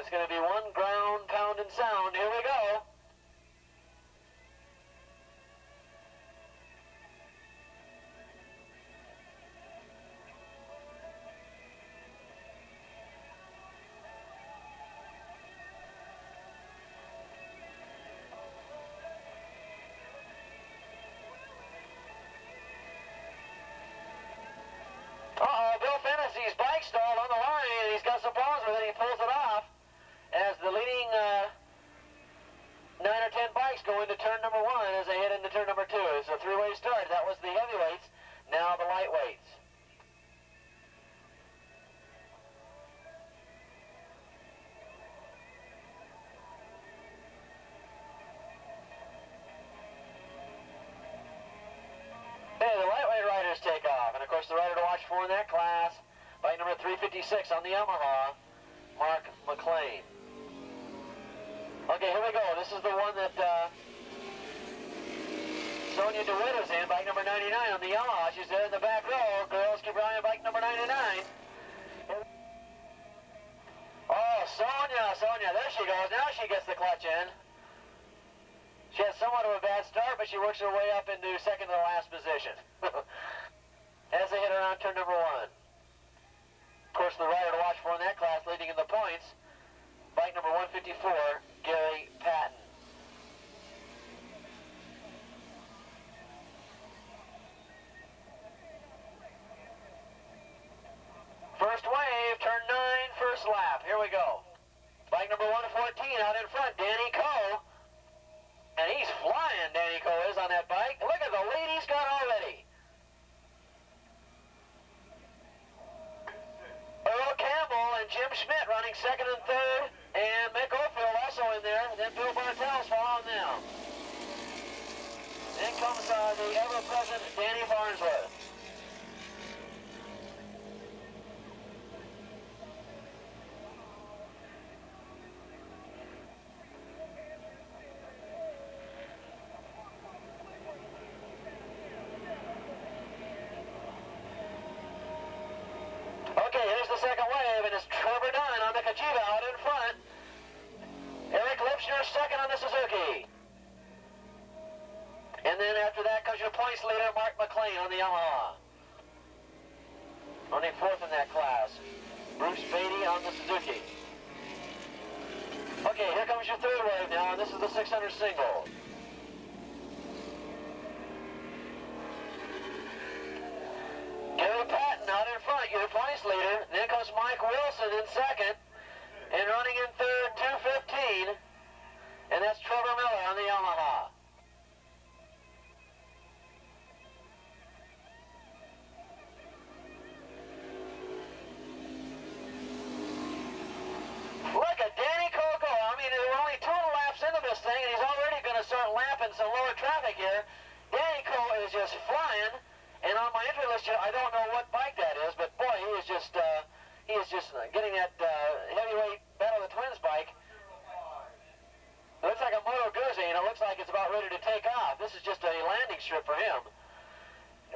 It's going to be one ground pound and sound. Here we go. Bill Fantasy's bike stalled on the line, and he's got some problems with it. He pulls it off as the leading 9 or 10 bikes go into turn number 1 as they head into turn number 2. It's a three-way start. That was the heavyweights, now the lightweights. The lightweight riders take off, and of course the rider to watch for in that class, bike number 356 on the Yamaha, Mark McLean. Okay, here we go. This is the one that Sonia DeWitt is in, bike number 99 on the Yamaha. She's there in the back row. Girls keep riding bike number 99. Oh, Sonia, there she goes. Now she gets the clutch in. She had somewhat of a bad start, but she works her way up into second to the last position as they hit around turn number 1. Of course, the rider to watch for in that class leading in the points, bike number 154, Gary Patton. First wave, turn 9, first lap. Here we go. Bike number 114 out in front, Danny Coe. And he's flying, Danny Coe is on that bike. Look at the lead he's got already. Earl Campbell and Jim Schmidt running second and third. And Mick Oldfield also in there. Then Bill Bartels following them. Then comes the ever-present Danny Farnsworth. Here's the second wave, and it's Trevor Dunn on the Kajiva out in front. Eric Lipschner second on the Suzuki. And then after that comes your points leader, Mark McLean on the Yamaha. Running fourth in that class. Bruce Beatty on the Suzuki. Okay, here comes your third wave now, and this is the 600 single. Gary Patton out in front, your points leader. Then comes Mike Wilson in second. And running in third, 215. And that's Trevor Miller on the Yamaha. Look at Danny Coe go. I mean, we're only 2 laps into this thing, and he's already going to start lapping some lower traffic here. Danny Coe is just flying. And on my entry list here, I don't know what bike that is, but boy, he is just getting that heavyweight Battle of the Twins bike. It looks like a Moto Guzzi, and it looks like it's about ready to take off. This is just a landing strip for him.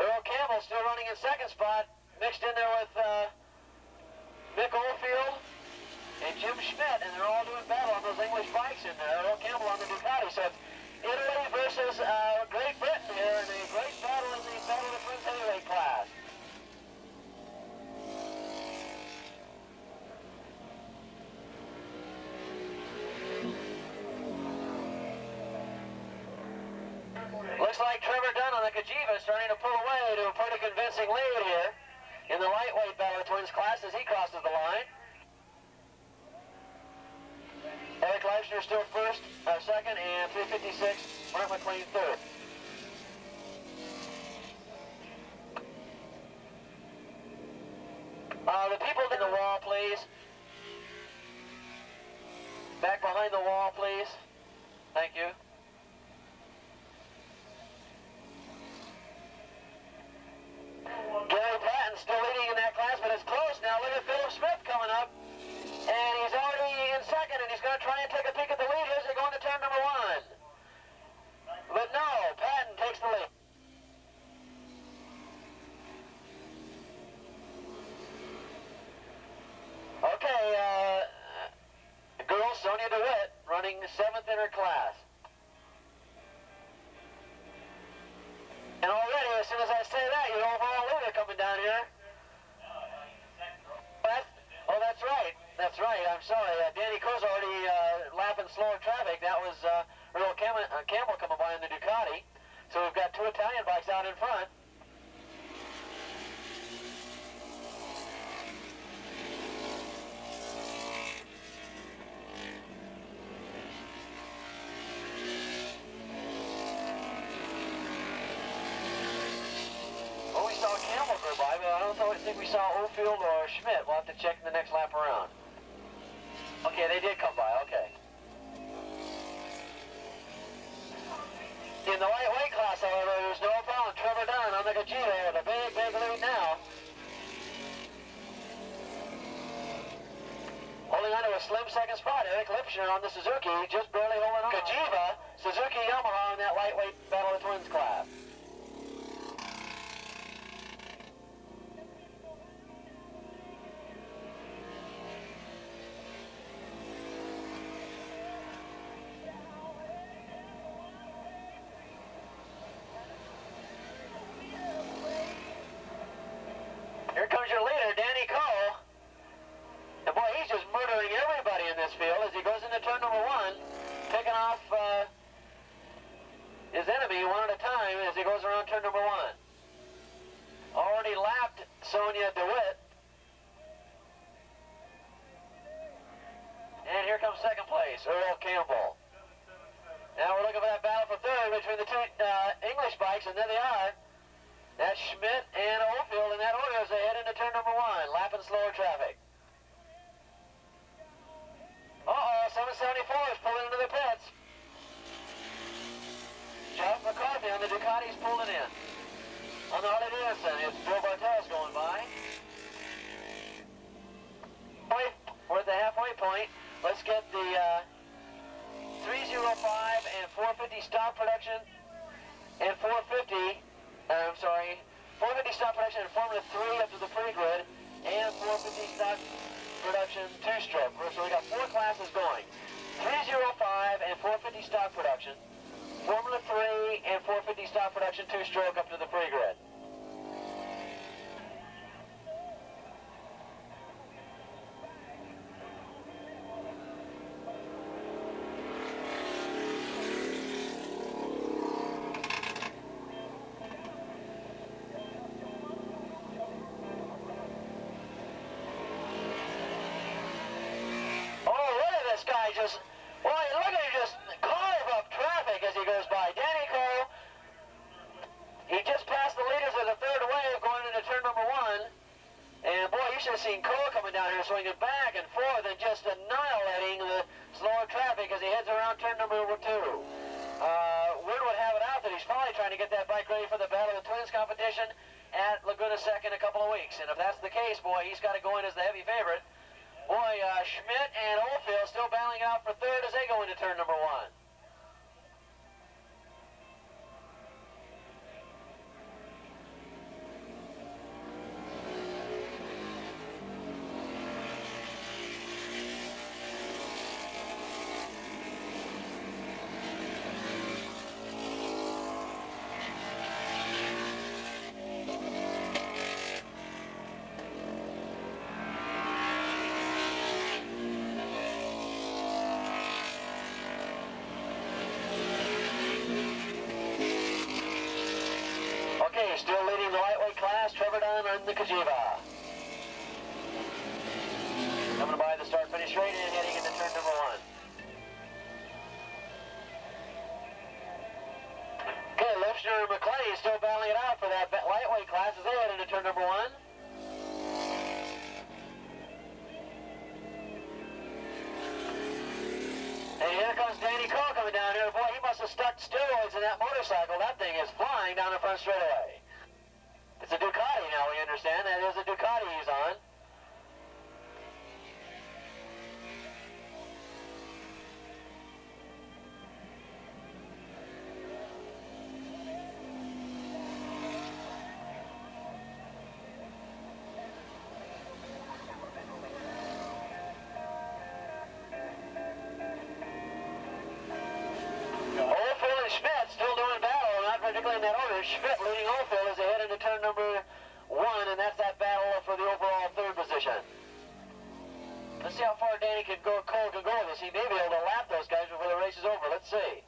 Earl Campbell still running in second spot, mixed in there with Mick Oldfield and Jim Schmidt, and they're all doing battle on those English bikes in there. Earl Campbell on the Ducati, so it's Italy versus Great Britain here in a great battle in the Battle of the Twins heavyweight class. Looks like Trevor Dunn on the Kajiva is starting to pull away to a pretty convincing lead here in the lightweight Battle of the Twins class as he crosses the line. Eric Leifsner still second, and 356, Mark McLean third. The people in the wall, please. Back behind the wall, please. Thank you. Gary Patton still leading in that class, but it's close now. Look at Philip Smith coming up. And he's already in second, and he's going to try and take a peek at the lead as they go into turn number 1. But no, Patton takes the lead. Okay, Sonia DeWitt running 7th in her class. And already, as soon as I say that, your overall leader coming down here. That's right. That's right. I'm sorry. Danny Coe's already lapping slower traffic. That was Earl Campbell coming by in the Ducati. So we've got 2 Italian bikes out in front. Well, we saw Campbell go by, but I don't think we saw Oldfield or Schmidt. We'll have to check in the next lap around. Okay, they did come by. Okay. In the lightweight class, however, there's no problem. Trevor Dunn on the Gogeta with a big, big lead now. Holding on to a slim second spot. Eric Lipschner on the Suzuki, just barely holding on. Gogeta, Suzuki, Yamaha in that lightweight Battle of the Twins class. Here comes your leader, Danny Coe. And boy, he's just murdering everybody in this field as he goes into turn number 1, picking off his enemy one at a time as he goes around turn number 1. Already lapped Sonia DeWitt. And here comes second place, Earl Campbell. Now we're looking for that battle for third between the 2 English bikes, and there they are. That's Schmidt and Oldfield in that order as they head into turn number 1, lapping slower traffic. Uh-oh, 774 is pulling into the pits. Jeff McCarthy on the Ducati's pulling in. On the Harley Davidson, it's Bill Bartels going by. We're at the halfway point. Let's get the 305 and 450 stock production and 450. 450 stock production in Formula 3 up to the pre-grid, and 450 stock production 2-stroke. So we got 4 classes going. 305 and 450 stock production, Formula 3 and 450 stock production 2-stroke up to the pre-grid. Well, look at him just carve up traffic as he goes by. Danny Coe, he just passed the leaders of the third wave going into turn number 1. And boy, you should have seen Coe coming down here swinging back and forth and just annihilating the slower traffic as he heads around turn number 2. Word would have it out that he's probably trying to get that bike ready for the Battle of the Twins competition at Laguna Seca in a couple of weeks. And if that's the case, boy, he's got to go in as the heavy favorite. Boy, Schmidt and Oldfield still battling out for third as they go into turn number 1. Still leading the lightweight class, Trevor Dunn on the Gogeta. Coming by the start-finish straight and heading into turn number 1. Okay, Lipschner and McClay still battling it out for that lightweight class as they head into turn number 1. And here comes Danny Coe coming down here. Boy, he must have stuck steroids in that motorcycle. That thing is flying down the front straightaway. It's a Ducati now, we understand. That is a Ducati he's on. alphabetically in that order. Schmidt leading Oldfield as they head into turn number 1, and that's that battle for the overall third position. Let's see how far Danny Cole can go with this. He may be able to lap those guys before the race is over. Let's see.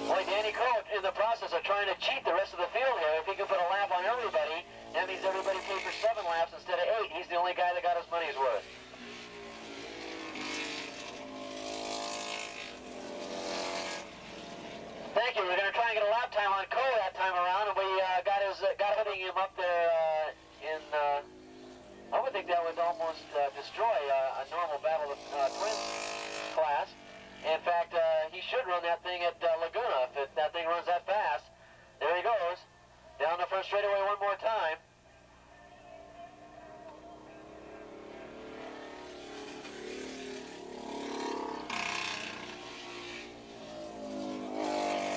Boy, Danny Cole in the process of trying to cheat the rest of the field here. If he can put a lap on everybody, that means everybody paid for 7 laps instead of 8. He's the only guy that got his money's worth. Thank you. We're going to try and get a lap time on Cole that time around, and we got putting him up there in. I would think that would almost destroy a normal Battle of Twins class. In fact, he should run that thing at Laguna if that thing runs that fast. There he goes. Down the first straightaway one more time.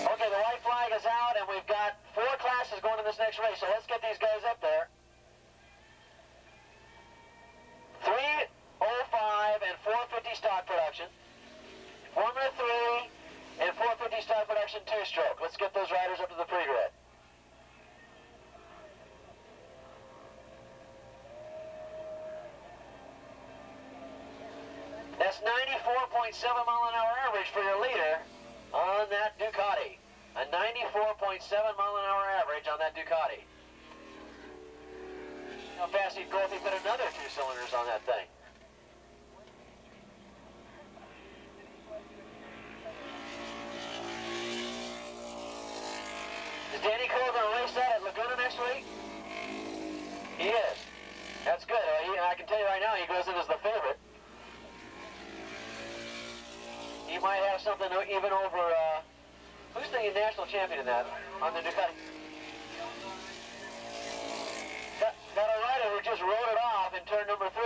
Okay, the white flag is out, and we've got 4 classes going in this next race, so let's get these guys up there. 305 and 450 stock production. Formula 3 and 450 stock production 2-stroke. Let's get those riders up to the pre-grid. That's 94.7 mile an hour average for your leader on that Ducati. A 94.7 mile an hour average on that Ducati. How fast he'd go if he put another 2 cylinders on that thing. Is Danny Cole going to race that at Laguna next week? He is. That's good. I can tell you right now, he goes in as the favorite. He might have something even over, who's the national champion in that, on the Ducati? Got a rider who just rode it off in turn number 3.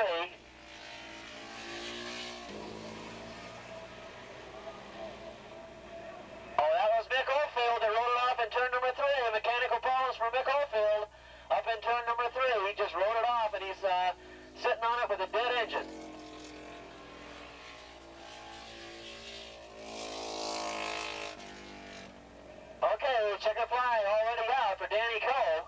Oh, that was Mick Oldfield that rode it off in turn number 3. A mechanical problems for Mick Oldfield up in turn number 3. He just rode it off, and he's sitting on it with a dead engine. Okay, checker flag already out for Danny Cole.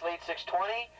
Lead 620.